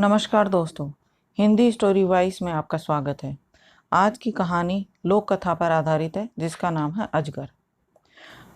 नमस्कार दोस्तों, Hindi story wise में आपका स्वागत है। आज की कहानी लोक कथा पर आधारित है जिसका नाम है अजगर।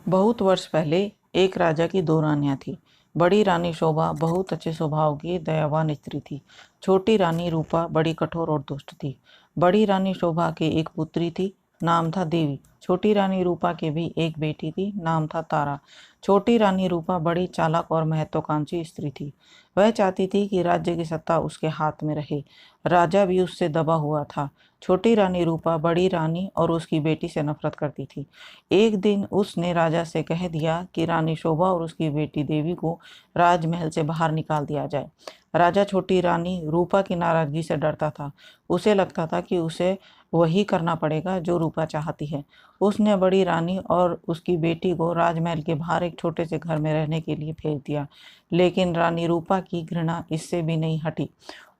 बहुत वर्ष पहले एक राजा की दो रानियां थी। बड़ी रानी शोभा बहुत अच्छे स्वभाव की दयावान स्त्री थी। छोटी रानी रूपा बड़ी कठोर और दुष्ट थी। बड़ी रानी शोभा के एक पुत्री थी, नाम था देवी। छोटी रानी रूपा के भी एक बेटी थी, नाम था तारा। छोटी रानी रूपा बड़ी चालाक और महत्वाकांक्षी स्त्री थी। वह चाहती थी कि राज्य की सत्ता उसके हाथ में रहे। राजा भी उससे दबा हुआ था। छोटी रानी रूपा बड़ी रानी और उसकी बेटी से नफरत करती थी। एक दिन उसने राजा से कह दिया कि रानी शोभा और उसकी बेटी देवी को राजमहल से बाहर निकाल दिया जाए। राजा छोटी रानी रूपा की नाराजगी से डरता था। उसे लगता था कि उसे वही करना पड़ेगा जो रूपा चाहती है। उसने बड़ी रानी और उसकी बेटी को राजमहल के बाहर एक छोटे से घर में रहने के लिए भेज दिया। लेकिन रानी रूपा की घृणा इससे भी नहीं हटी।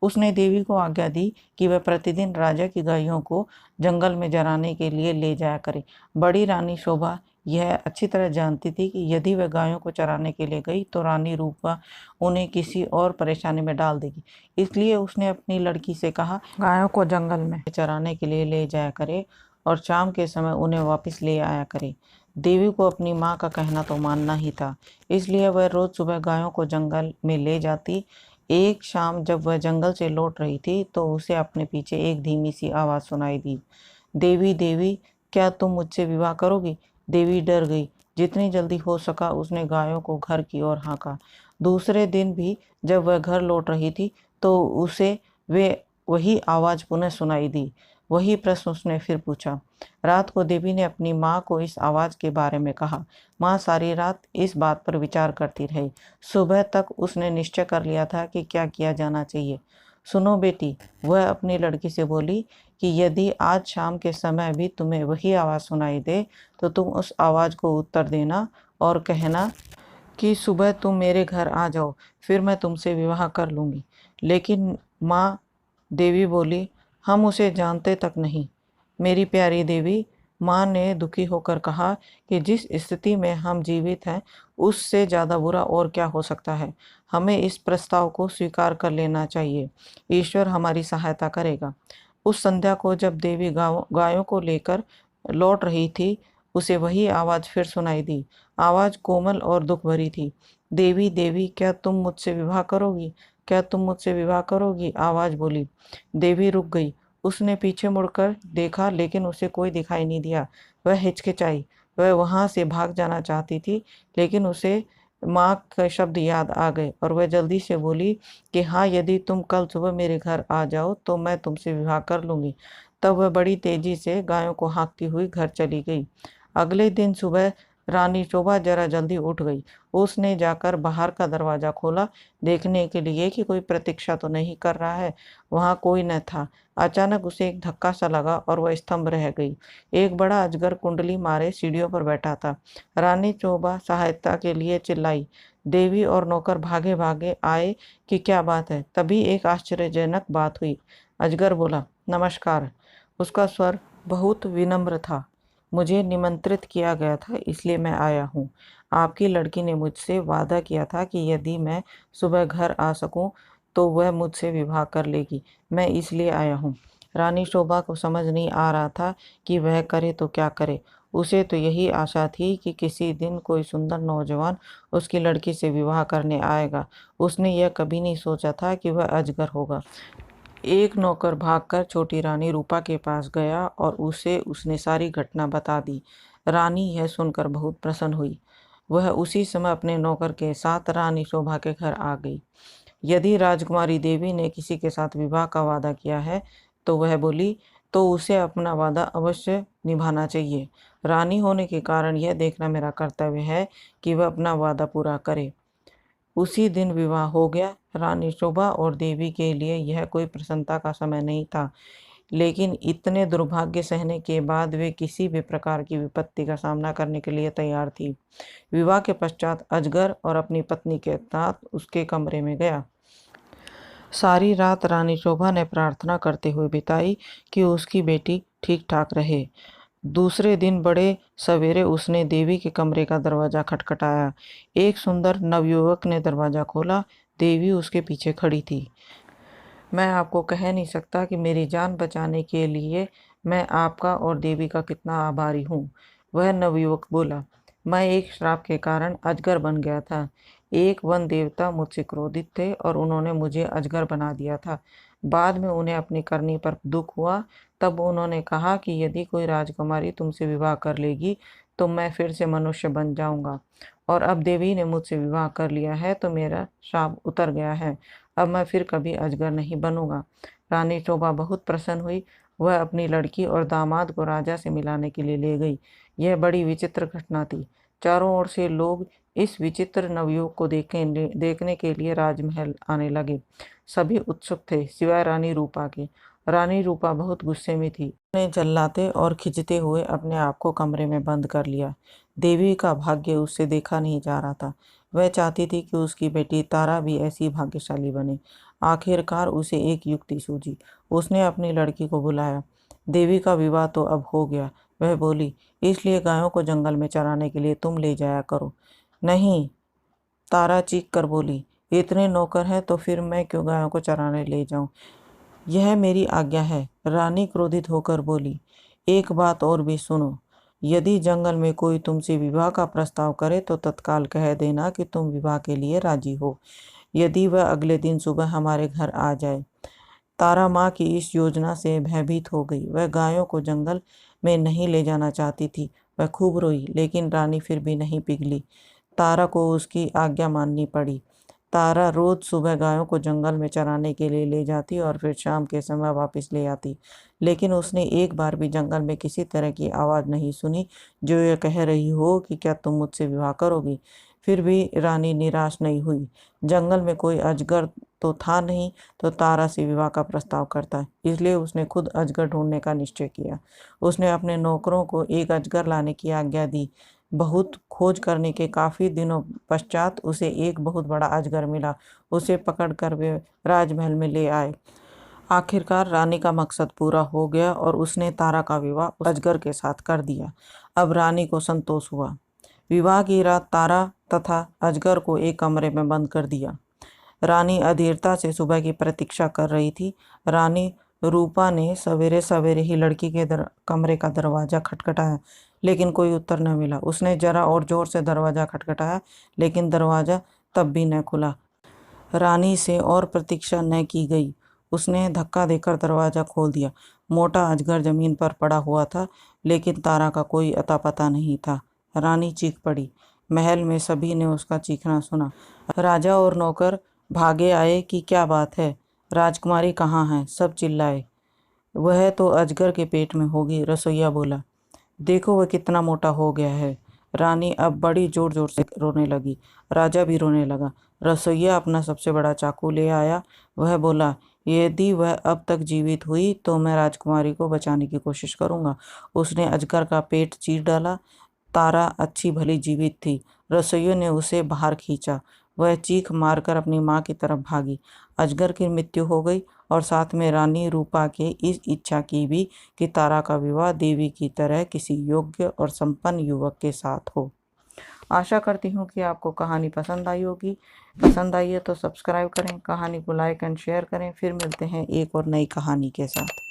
उसने देवी को आज्ञा दी कि वह प्रतिदिन राजा की गायों को जंगल में चराने के लिए ले जाया करे। बड़ी रानी शोभा यह अच्छी तरह जानती थी कि यदि वह गायों को चराने के लिए गई तो रानी रूपा उन्हें किसी और परेशानी में डाल देगी। इसलिए उसने अपनी लड़की से कहा, गायों को जंगल में चराने के लिए ले जाया करे और शाम के समय उन्हें वापस ले आया करे। देवी को अपनी माँ का कहना तो मानना ही था, इसलिए वह रोज सुबह गायों को जंगल में ले जाती। एक शाम जब वह जंगल से लौट रही थी तो उसे अपने पीछे एक धीमी सी आवाज सुनाई दी, देवी देवी, क्या तुम मुझसे विवाह करोगी? देवी डर गई। जितनी जल्दी हो सका उसने गायों को घर की ओर हाँका। दूसरे दिन भी जब वह घर लौट रही थी तो उसे वे वही आवाज पुनः सुनाई दी। वही प्रश्न उसने फिर पूछा। रात को देवी ने अपनी माँ को इस आवाज के बारे में कहा। माँ सारी रात इस बात पर विचार करती रही। सुबह तक उसने निश्चय कर लिया था कि क्या किया जाना चाहिए। सुनो बेटी, वह अपनी लड़की से बोली, कि यदि आज शाम के समय भी तुम्हें वही आवाज़ सुनाई दे तो तुम उस आवाज़ को उत्तर देना और कहना कि सुबह तुम मेरे घर आ जाओ, फिर मैं तुमसे विवाह कर लूँगी। लेकिन माँ, देवी बोली, हम उसे जानते तक नहीं। मेरी प्यारी देवी, माँ ने दुखी होकर कहा कि जिस स्थिति में हम जीवित हैं उससे ज़्यादा बुरा और क्या हो सकता है। हमें इस प्रस्ताव को स्वीकार कर लेना चाहिए। ईश्वर हमारी सहायता करेगा। उस संध्या को जब देवी गायों को लेकर लौट रही थी उसे वही आवाज़ फिर सुनाई दी। आवाज़ कोमल और दुख भरी थी। देवी देवी, क्या तुम मुझसे विवाह करोगी? क्या तुम मुझसे विवाह करोगी? आवाज़ बोली। देवी रुक गई। उसने पीछे मुड़कर देखा लेकिन उसे कोई दिखाई नहीं दिया। वह हिचकिचाई। वह वहां से भाग जाना चाहती थी लेकिन उसे माँ के शब्द याद आ गए और वह जल्दी से बोली कि हाँ, यदि तुम कल सुबह मेरे घर आ जाओ तो मैं तुमसे विवाह कर लूँगी। तब वह बड़ी तेजी से गायों को हाँकती हुई घर चली गई। अगले दिन सुबह रानी शोभा जरा जल्दी उठ गई। उसने जाकर बाहर का दरवाज़ा खोला, देखने के लिए कि कोई प्रतीक्षा तो नहीं कर रहा है। वहाँ कोई न था। अचानक उसे एक धक्का सा लगा और वह स्तंभ रह गई। एक बड़ा अजगर कुंडली मारे सीढ़ियों पर बैठा था। रानी शोभा सहायता के लिए चिल्लाई। देवी और नौकर भागे भागे आए कि क्या बात है। तभी एक आश्चर्यजनक बात हुई। अजगर बोला, नमस्कार। उसका स्वर बहुत विनम्र था। मुझे निमंत्रित किया गया था इसलिए मैं आया हूँ। आपकी लड़की ने मुझसे वादा किया था कि यदि मैं सुबह घर आ सकूं तो वह मुझसे विवाह कर लेगी। मैं इसलिए आया हूँ। रानी शोभा को समझ नहीं आ रहा था कि वह करे तो क्या करे। उसे तो यही आशा थी कि किसी दिन कोई सुंदर नौजवान उसकी लड़की से विवाह करने आएगा। उसने यह कभी नहीं सोचा था कि वह अजगर होगा। एक नौकर भागकर छोटी रानी रूपा के पास गया और उसे उसने सारी घटना बता दी। रानी यह सुनकर बहुत प्रसन्न हुई। वह उसी समय अपने नौकर के साथ रानी शोभा के घर आ गई। यदि राजकुमारी देवी ने किसी के साथ विवाह का वादा किया है तो वह बोली, तो उसे अपना वादा अवश्य निभाना चाहिए। रानी होने के कारण यह देखना मेरा कर्तव्य है कि वह अपना वादा पूरा करे। उसी दिन विवाह हो गया। रानी शोभा और देवी के लिए यह कोई प्रसन्नता का समय नहीं था, लेकिन इतने दुर्भाग्य सहने के बाद वे किसी भी प्रकार की विपत्ति का सामना करने के लिए तैयार थी। विवाह के पश्चात अजगर और अपनी पत्नी के साथ उसके कमरे में गया। सारी रात रानी शोभा ने प्रार्थना करते हुए बिताई कि उसकी बेटी ठीक ठाक रहे। दूसरे दिन बड़े सवेरे उसने देवी के कमरे का दरवाजा खटखटाया। एक सुंदर नवयुवक ने दरवाजा खोला। देवी उसके पीछे खड़ी थी। मैं आपको कह नहीं सकता कि मेरी जान बचाने के लिए मैं आपका और देवी का कितना आभारी हूँ। वह नवयुवक बोला, मैं एक श्राप के कारण अजगर बन गया था। एक वन देवता मुझसे क्रोधित थे और उन्होंने मुझे अजगर बना दिया था। बाद में उन्हें अपनी करनी पर दुख हुआ। तब उन्होंने कहा कि यदि कोई राजकुमारी तुमसे विवाह कर लेगी तो मैं फिर से मनुष्य बन जाऊंगा। और अब देवी ने मुझसे विवाह कर लिया है तो मेरा श्राप उतर गया है। अब मैं फिर कभी अजगर नहीं बनूंगा। रानी शोभा बहुत प्रसन्न हुई। वह अपनी लड़की और दामाद को राजा से मिलाने के लिए ले गई। यह बड़ी विचित्र घटना थी। चारों ओर से लोग इस विचित्र नवयुवक को देखने के लिए राजमहल आने लगे। सभी उत्सुक थे सिवाय रानी रूपा के। रानी रूपा बहुत गुस्से में थी। उसने चिल्लाते और खिंचते हुए अपने आप को कमरे में बंद कर लिया। देवी का भाग्य उससे देखा नहीं जा रहा था। वह चाहती थी कि उसकी बेटी तारा भी ऐसी भाग्यशाली बने। आखिरकार उसे एक युक्ति सूझी। उसने अपनी लड़की को बुलाया। देवी का विवाह तो अब हो गया। वह बोली, इसलिए गायों को जंगल में चराने के लिए तुम ले जाया करो। नहीं, तारा चीख कर बोली, इतने नौकर हैं तो फिर मैं क्यों गायों को चराने ले जाऊं। यह मेरी आज्ञा है। रानी क्रोधित होकर बोली, एक बात और भी सुनो। यदि जंगल में कोई तुमसे विवाह का प्रस्ताव करे तो तत्काल कह देना कि तुम विवाह के लिए राजी हो। यदि वह अगले दिन सुबह हमारे घर आ जाए। तारा माँ की इस योजना से भयभीत हो गई। वह गायों को जंगल में नहीं ले जाना चाहती थी। वह खूब रोई, लेकिन रानी फिर भी नहीं पिघली। तारा को उसकी आज्ञा माननी पड़ी। तारा रोज सुबह गायों को जंगल में चराने के लिए ले जाती और फिर शाम के समय वापस ले आती। लेकिन उसने एक बार भी जंगल में किसी तरह की आवाज़ नहीं सुनी जो ये कह रही हो कि क्या तुम मुझसे विवाह करोगी। फिर भी रानी निराश नहीं हुई। जंगल में कोई अजगर तो था नहीं तो तारा से विवाह का प्रस्ताव करता। इसलिए उसने खुद अजगर ढूंढने का निश्चय किया। उसने अपने नौकरों को एक अजगर लाने की आज्ञा दी। बहुत खोज करने के काफी दिनों पश्चात उसे एक बहुत बड़ा अजगर मिला। उसे पकड़कर वे राजमहल में ले आए। आखिरकार रानी का मकसद पूरा हो गया और उसने तारा का विवाह उस अजगर के साथ कर दिया। अब रानी को संतोष हुआ। विवाह की रात तारा तथा अजगर को एक कमरे में बंद कर दिया। रानी अधीरता से सुबह की प्रतीक्षा कर रही थी। रानी रूपा ने सवेरे सवेरे ही लड़की के कमरे का दरवाजा खटखटाया, लेकिन कोई उत्तर न मिला। उसने जरा और जोर से दरवाजा खटखटाया, लेकिन दरवाजा तब भी न खुला। रानी से और प्रतीक्षा न की गई। उसने धक्का देकर दरवाजा खोल दिया। मोटा अजगर जमीन पर पड़ा हुआ था, लेकिन तारा का कोई अता पता नहीं था। रानी चीख पड़ी। महल में सभी ने उसका चीखना सुना। राजा और नौकर भागे आए कि क्या बात है, राजकुमारी कहाँ है। सब चिल्लाए, वह तो अजगर के पेट में होगी। रसोइया बोला, देखो वह कितना मोटा हो गया है। रानी अब बड़ी जोर जोर से रोने लगी। राजा भी रोने लगा। रसोइया अपना सबसे बड़ा चाकू ले आया। वह बोला, यदि वह अब तक जीवित हुई तो मैं राजकुमारी को बचाने की कोशिश करूंगा। उसने अजगर का पेट चीर डाला। तारा अच्छी भली जीवित थी। रसोइयों ने उसे बाहर खींचा। वह चीख मारकर अपनी माँ की तरफ भागी। अजगर की मृत्यु हो गई और साथ में रानी रूपा के इस इच्छा की भी कि तारा का विवाह देवी की तरह किसी योग्य और संपन्न युवक के साथ हो। आशा करती हूँ कि आपको कहानी पसंद आई होगी। पसंद आई है तो सब्सक्राइब करें, कहानी को लाइक एंड शेयर करें। फिर मिलते हैं एक और नई कहानी के साथ।